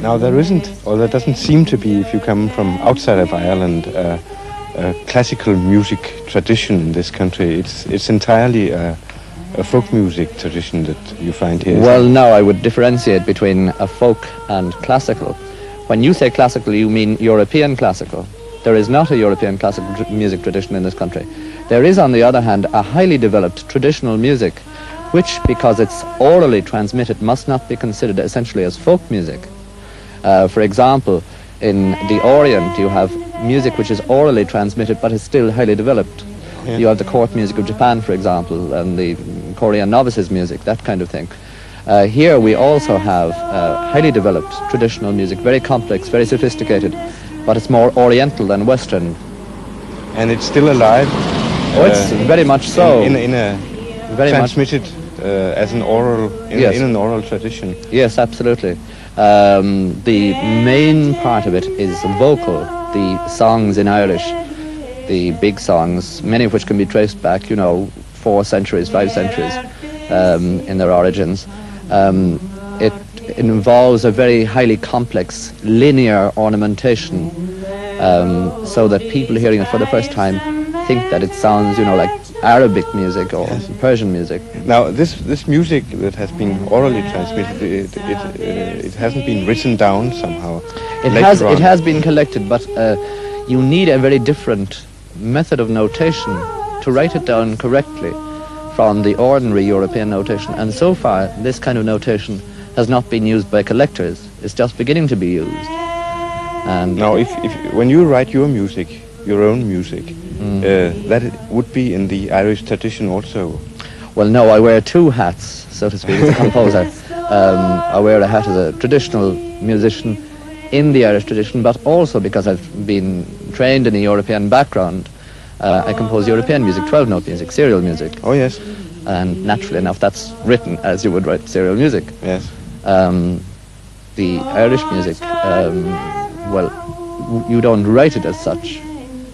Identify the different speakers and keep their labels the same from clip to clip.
Speaker 1: Now there isn't, or there doesn't seem to be, if you come from outside of Ireland, a classical music tradition in this country. It's entirely a folk music tradition that you find here.
Speaker 2: Well, no, I would differentiate between a folk and classical. When you say classical, you mean European classical. There is not a European classical music tradition in this country. There is, on the other hand, a highly developed traditional music, which, because it's orally transmitted, must not be considered essentially as folk music. For example, in the Orient, you have music which is orally transmitted, but is still highly developed.
Speaker 1: Yeah.
Speaker 2: You have the court music of Japan, for example, and the Korean novices music, that kind of thing. Here we also have highly developed traditional music, very complex, very sophisticated, but it's more Oriental than Western.
Speaker 1: And it's still alive?
Speaker 2: Oh, it's very much so.
Speaker 1: In a
Speaker 2: very
Speaker 1: transmitted as an oral,
Speaker 2: Yes.
Speaker 1: in an oral tradition.
Speaker 2: Yes, absolutely. The main part of it is vocal, the songs in Irish, the big songs, many of which can be traced back, 4 centuries, 5 centuries in their origins. It involves a very highly complex linear ornamentation, so that people hearing it for the first time think that it sounds, like Arabic music or Persian music.
Speaker 1: Now, this music that has been orally transmitted, it hasn't been written down somehow.
Speaker 2: It has been collected, but you need a very different method of notation to write it down correctly from the ordinary European notation. And so far, this kind of notation has not been used by collectors. It's just beginning to be used. And
Speaker 1: now, if when you write your music, your own music, that would be in the Irish tradition also.
Speaker 2: Well, no, I wear 2 hats, so to speak, as a composer. I wear a hat as a traditional musician in the Irish tradition, but also because I've been trained in a European background. I compose European music, 12-note music, serial music.
Speaker 1: Oh, yes.
Speaker 2: And naturally enough, that's written as you would write serial music.
Speaker 1: Yes.
Speaker 2: The Irish music, well, you don't write it as such.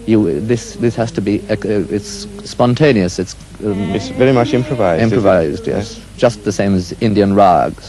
Speaker 2: This has to be, it's spontaneous. It's
Speaker 1: very much improvised.
Speaker 2: Improvised, yes. Just the same as Indian rags.